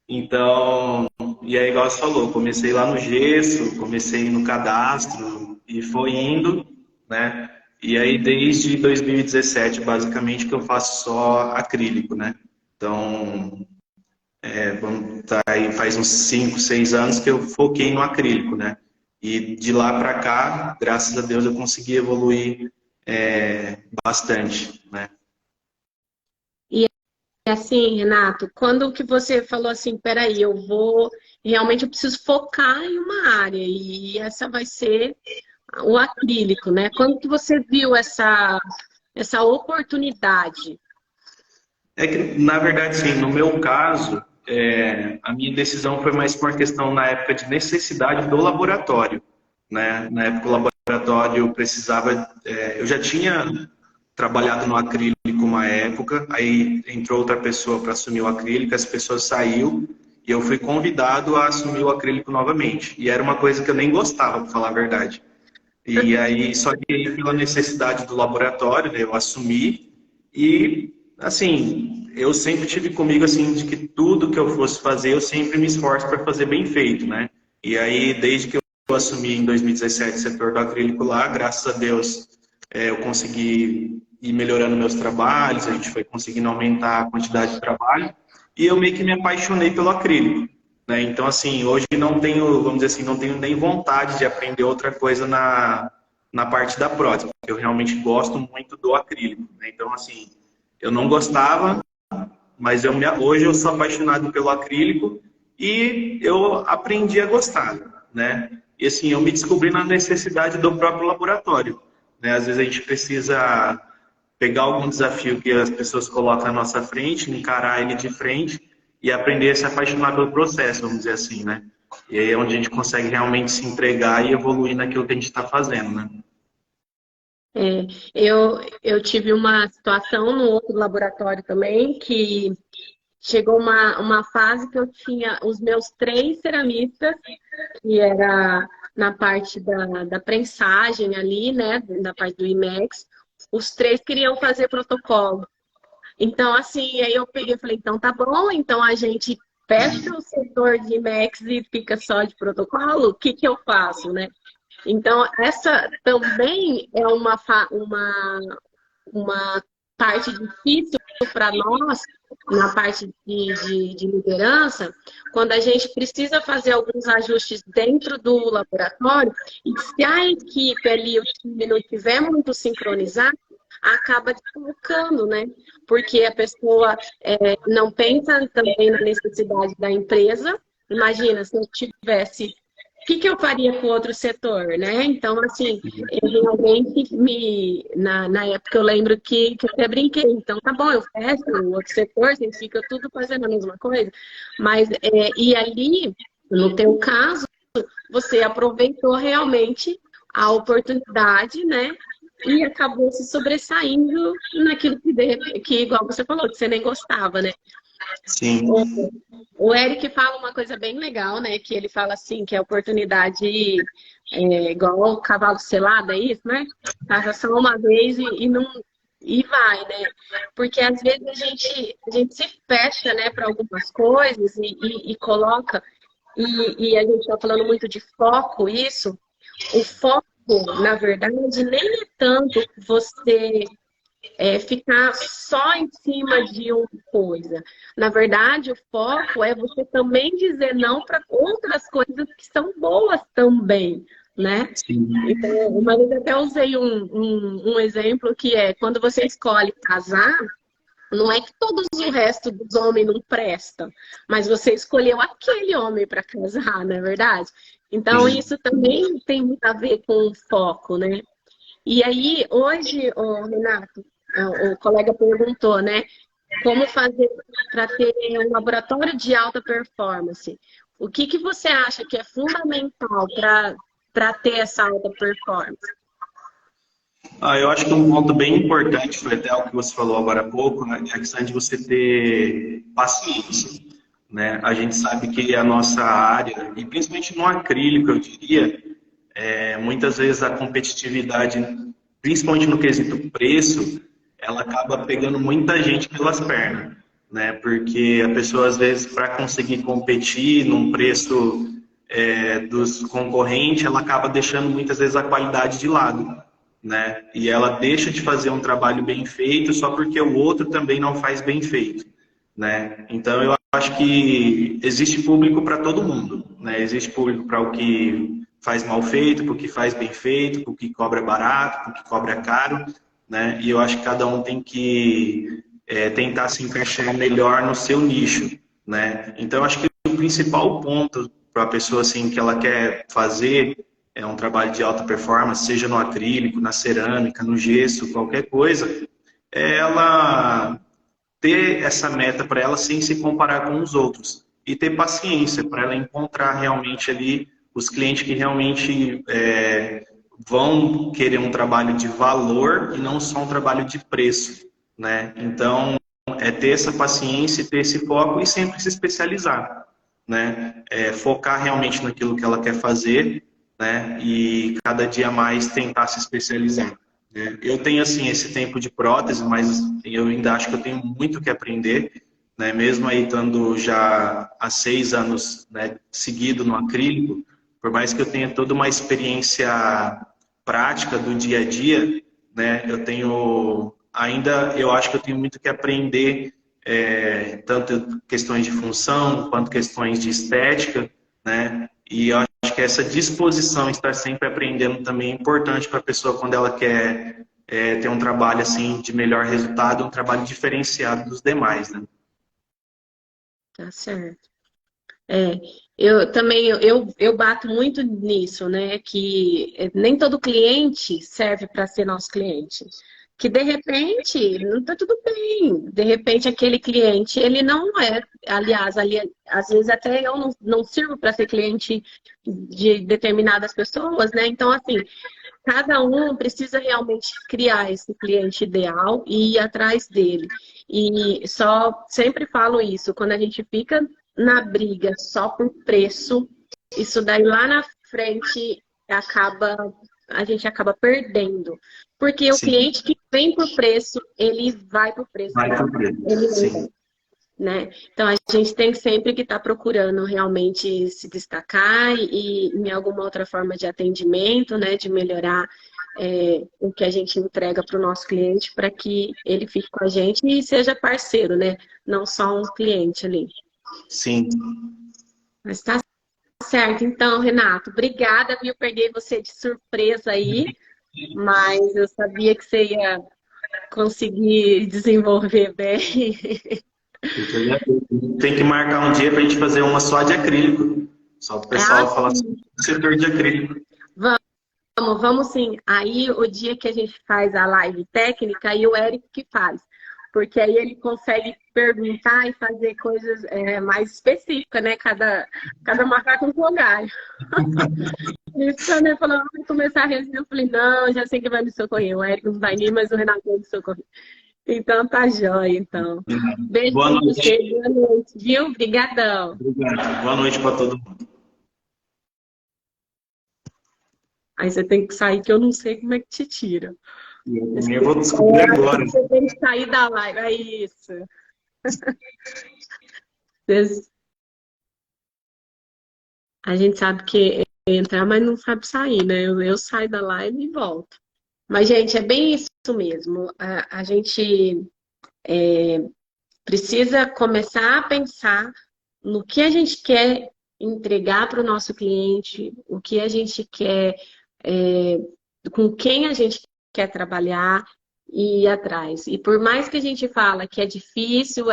Então, e aí, igual você falou, comecei lá no gesso, comecei no cadastro e foi indo, né? E aí, desde 2017, basicamente, que eu faço só acrílico, né? Então, tá aí, faz uns 5, 6 anos que eu foquei no acrílico, né? E de lá para cá, graças a Deus, eu consegui evoluir bastante, né? E assim, Renato, quando que você falou assim, peraí, realmente eu preciso focar em uma área e essa vai ser o acrílico, né? Quando que você viu essa oportunidade? É que, na verdade, sim, no meu caso, a minha decisão foi mais por uma questão na época de necessidade do laboratório, né? Na época o laboratório precisava, eu já tinha trabalhado no acrílico uma época, aí entrou outra pessoa para assumir o acrílico, essa pessoa saiu e eu fui convidado a assumir o acrílico novamente. E era uma coisa que eu nem gostava, para falar a verdade. E aí, só que aí, pela necessidade do laboratório, né, eu assumi e, assim, eu sempre tive comigo, assim, de que tudo que eu fosse fazer, eu sempre me esforço para fazer bem feito, né? E aí, desde que eu assumi em 2017 o setor do acrílico lá, graças a Deus, eu consegui ir melhorando meus trabalhos, a gente foi conseguindo aumentar a quantidade de trabalho e eu meio que me apaixonei pelo acrílico. Né? Então, assim, hoje não tenho, vamos dizer assim, não tenho nem vontade de aprender outra coisa na parte da prótese, porque eu realmente gosto muito do acrílico. Né? Então, assim, eu não gostava, mas hoje eu sou apaixonado pelo acrílico e eu aprendi a gostar, né? E assim, eu me descobri na necessidade do próprio laboratório. Né? Às vezes a gente precisa pegar algum desafio que as pessoas colocam à nossa frente, encarar ele de frente e aprender a se apaixonar pelo processo, vamos dizer assim, né? E aí é onde a gente consegue realmente se entregar e evoluir naquilo que a gente está fazendo, né? É, eu tive uma situação no outro laboratório também que chegou uma fase que eu tinha os meus três ceramistas, que era na parte da prensagem ali, né, na parte do IMEX, os três queriam fazer protocolo. Então, assim, aí eu peguei e falei, então tá bom, então a gente fecha o setor de IMEX e fica só de protocolo, o que que eu faço, né? Então, essa também é uma parte difícil para nós, na parte de liderança, quando a gente precisa fazer alguns ajustes dentro do laboratório, e se a equipe ali, o time não estiver muito sincronizado, acaba desfocando, né? Porque a pessoa não pensa também na necessidade da empresa. Imagina se eu tivesse o que eu faria com outro setor, né? Então, assim, eu realmente na época eu lembro que eu até brinquei, então tá bom, eu fecho o outro setor, a gente fica tudo fazendo a mesma coisa. Mas, e ali, no teu caso, você aproveitou realmente a oportunidade, né? E acabou se sobressaindo naquilo que, igual você falou, que você nem gostava, né? Sim, O Eric fala uma coisa bem legal, né? Que ele fala assim, que a oportunidade igual o cavalo selado, é isso, né? Passa só uma vez e não e vai, né? Porque às vezes a gente se fecha, né, para algumas coisas e coloca, e a gente está falando muito de foco, isso. O foco, na verdade, nem é tanto você ficar só em cima de uma coisa. Na verdade, o foco é você também dizer não para outras coisas que são boas também, né? sim, Então, uma vez até usei um exemplo que é quando você escolhe casar, não é que todos o resto dos homens não prestam, mas você escolheu aquele homem para casar, não é verdade? Então, sim. isso também tem muito a ver com o foco, né? E aí, hoje, Renato, o colega perguntou, né? Como fazer para ter um laboratório de alta performance? O que você acha que é fundamental para ter essa alta performance? Eu acho que um ponto bem importante, foi até o que você falou agora há pouco, né, é a questão de você ter paciência. né? A gente sabe que a nossa área, e principalmente no acrílico, eu diria, muitas vezes a competitividade, principalmente no quesito preço, ela acaba pegando muita gente pelas pernas, né? Porque a pessoa, às vezes, para conseguir competir num preço dos concorrentes, ela acaba deixando muitas vezes a qualidade de lado, né? E ela deixa de fazer um trabalho bem feito só porque o outro também não faz bem feito, né? Então eu acho que existe público para todo mundo, né? Existe público para o que faz mal feito, para o que faz bem feito, para o que cobra barato, para o que cobra caro, né? E eu acho que cada um tem que tentar se encaixar melhor no seu nicho, né? Então eu acho que o principal ponto para a pessoa assim que ela quer fazer um trabalho de alta performance, seja no acrílico, na cerâmica, no gesso, qualquer coisa, é ela ter essa meta para ela sem se comparar com os outros e ter paciência para ela encontrar realmente ali os clientes que realmente vão querer um trabalho de valor e não só um trabalho de preço, né? Então, é ter essa paciência, ter esse foco e sempre se especializar, né? Focar realmente naquilo que ela quer fazer, né? E cada dia mais tentar se especializar. Né? Eu tenho assim esse tempo de prótese, mas eu ainda acho que eu tenho muito que aprender, né? Mesmo aí estando já há 6 anos, né, seguido no acrílico, por mais que eu tenha toda uma experiência prática do dia a dia, né? Eu tenho ainda, eu acho que eu tenho muito que aprender, tanto questões de função quanto questões de estética, né? E eu acho que essa disposição, estar sempre aprendendo também é importante para a pessoa quando ela quer ter um trabalho assim de melhor resultado, um trabalho diferenciado dos demais, né? Tá certo. É, eu também eu bato muito nisso, né? Que nem todo cliente serve para ser nosso cliente. Que de repente não tá tudo bem. De repente aquele cliente ele não é, aliás, ali, às vezes até eu não sirvo para ser cliente de determinadas pessoas, né? Então assim, cada um precisa realmente criar esse cliente ideal e ir atrás dele. E só sempre falo isso, quando a gente fica na briga só por preço, isso daí lá na frente a gente acaba perdendo. Porque o Sim, cliente que vem por preço, ele vai por preço vai mesmo. cumprir. Ele Sim, não, né? Então a gente tem sempre que estar procurando realmente se destacar e em alguma outra forma de atendimento, né? De melhorar o que a gente entrega para o nosso cliente para que ele fique com a gente e seja parceiro, né? Não só um cliente ali. sim. Mas tá certo. Então, Renato, obrigada, viu? Peguei você de surpresa aí, mas eu sabia que você ia conseguir desenvolver bem. Tem que marcar um dia para a gente fazer uma só de acrílico. Só para o Ah, pessoal falar sobre o setor de acrílico. vamos sim. Aí o dia que a gente faz a live técnica, aí o Eric que faz. Porque aí ele consegue perguntar e fazer coisas mais específicas, né? Cada macaco um lugar. Isso quando ele falou, vamos começar a resenha, eu falei, não, já sei que vai me socorrer. O Eric não vai nem, mas o Renato vai me socorrer. Então tá jóia, então. Beijo Boa pra noite. você, boa noite, viu? Obrigadão. Obrigado. Boa noite para todo mundo. Aí você tem que sair que eu não sei como é que te tira. Eu também vou descobrir agora. Você tem que sair da live. É isso. Vocês- A gente sabe que entrar, mas não sabe sair, né? Eu saio da live e volto. Mas, gente, é bem isso mesmo. A gente precisa começar a pensar no que a gente quer entregar para o nosso cliente, o que a gente quer, é, com quem a gente quer trabalhar e ir atrás. E por mais que a gente fala que é difícil,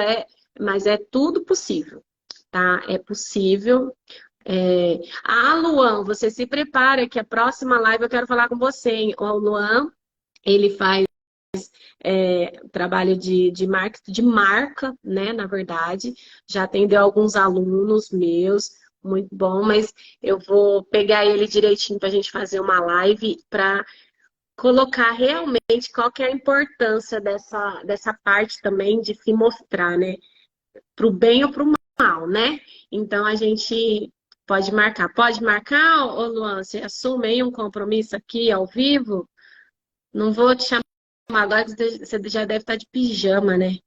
mas é tudo possível, tá? É possível. Luan, você se prepara que a próxima live eu quero falar com você, hein? O Luan, ele faz trabalho de marketing, de marca, né? Na verdade, já atendeu alguns alunos meus, muito bom, mas eu vou pegar ele direitinho para a gente fazer uma live para colocar realmente qual que é a importância dessa parte também de se mostrar, né? Para o bem ou para o normal, né? Então a gente pode marcar. Pode marcar, ô Luan? Você assume aí um compromisso aqui ao vivo? Não vou te chamar agora, que você já deve estar de pijama, né?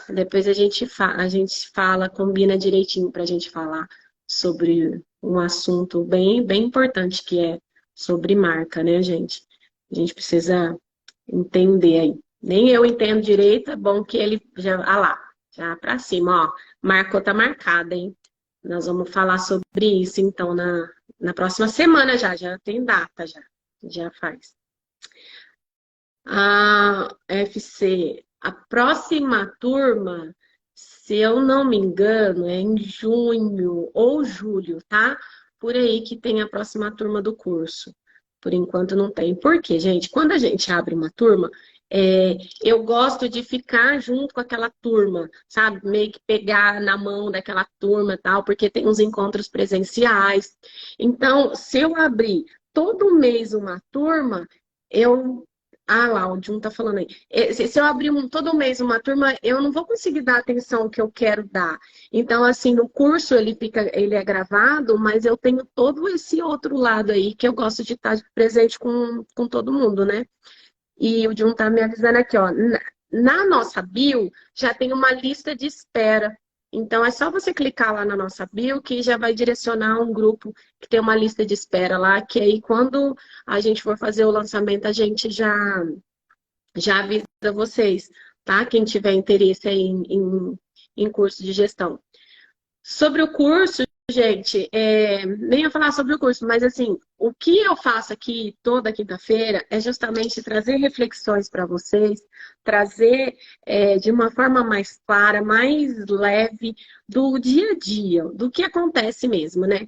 Depois a gente fala, combina direitinho para a gente falar sobre um assunto bem importante que é sobre marca, né, gente? A gente precisa entender aí. Nem eu entendo direito, é bom que ele já, lá, já para cima, ó, marcou, tá marcada, hein? Nós vamos falar sobre isso, então, na próxima semana já tem data, já faz. A FC, a próxima turma, se eu não me engano, é em junho ou julho, tá? Por aí que tem a próxima turma do curso. Por enquanto não tem. Por quê, gente? Quando a gente abre uma turma, eu gosto de ficar junto com aquela turma, sabe? Meio que pegar na mão daquela turma e tal, porque tem uns encontros presenciais. Então, se eu abrir todo mês uma turma, eu lá, o Jun tá falando aí. Se eu abrir todo mês uma turma, eu não vou conseguir dar a atenção que eu quero dar. Então, assim, no curso ele é gravado, mas eu tenho todo esse outro lado aí que eu gosto de estar presente com todo mundo, né? E o Jun tá me avisando aqui, ó. Na nossa bio já tem uma lista de espera. Então é só você clicar lá na nossa bio que já vai direcionar um grupo que tem uma lista de espera lá, que aí quando a gente for fazer o lançamento, a gente já avisa vocês, tá? Quem tiver interesse aí em curso de gestão. Sobre o curso, gente, nem ia falar sobre o curso, mas assim, o que eu faço aqui toda quinta-feira é justamente trazer reflexões para vocês, trazer de uma forma mais clara, mais leve, do dia a dia, do que acontece mesmo, né?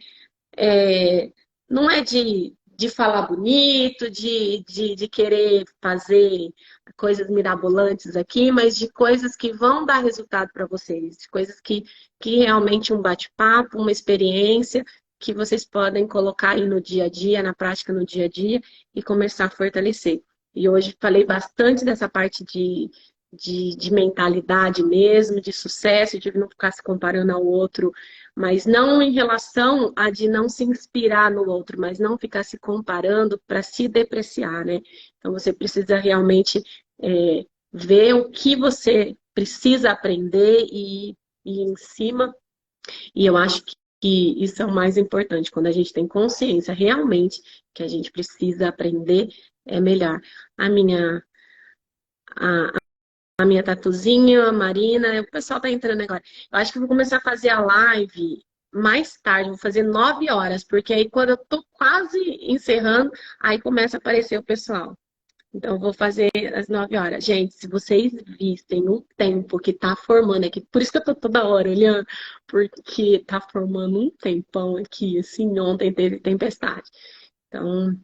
Não é de falar bonito, de querer fazer coisas mirabolantes aqui, mas de coisas que vão dar resultado para vocês, de coisas que realmente um bate-papo, uma experiência que vocês podem colocar aí no dia a dia, na prática no dia a dia e começar a fortalecer. E hoje falei bastante dessa parte de mentalidade mesmo, de sucesso, de não ficar se comparando ao outro, mas não em relação a de não se inspirar no outro, mas não ficar se comparando para se depreciar, né? Então você precisa realmente ver o que você precisa aprender e ir em cima. E eu acho que isso é o mais importante, quando a gente tem consciência realmente que a gente precisa aprender, é melhor. A minha. A minha tatuzinha, a Marina, o pessoal tá entrando agora. Eu acho que eu vou começar a fazer a live mais tarde, vou fazer 9 horas, porque aí quando eu tô quase encerrando, aí começa a aparecer o pessoal. Então, eu vou fazer às 9 horas. Gente, se vocês vissem o tempo que tá formando aqui, por isso que eu tô toda hora olhando, porque tá formando um tempão aqui, assim, ontem teve tempestade. Então,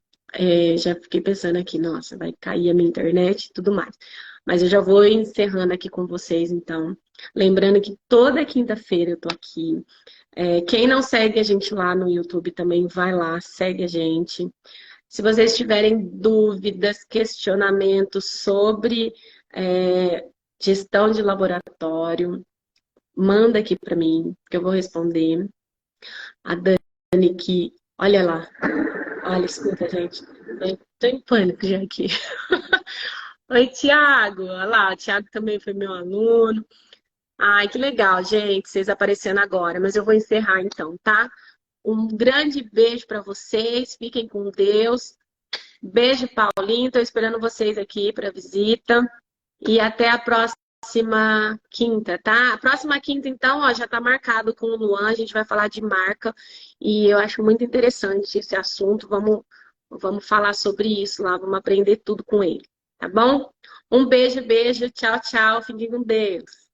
já fiquei pensando aqui, nossa, vai cair a minha internet e tudo mais. Mas eu já vou encerrando aqui com vocês, então. Lembrando que toda quinta-feira eu tô aqui. Quem não segue a gente lá no YouTube também, vai lá, segue a gente. Se vocês tiverem dúvidas, questionamentos sobre gestão de laboratório, manda aqui para mim, que eu vou responder. A Dani que, olha lá, olha, escuta, gente, tô em pânico já aqui. Oi, Tiago, olha lá, o Tiago também foi meu aluno. Ai, que legal, gente, vocês aparecendo agora, mas eu vou encerrar então, tá? Um grande beijo para vocês, fiquem com Deus. Beijo, Paulinho. Estou esperando vocês aqui para visita. E até a próxima quinta, tá? A próxima quinta, então, ó, já está marcado com o Luan. A gente vai falar de marca. E eu acho muito interessante esse assunto. Vamos falar sobre isso lá. Vamos aprender tudo com ele. Tá bom? Um beijo, beijo. Tchau, tchau. Fiquem com Deus.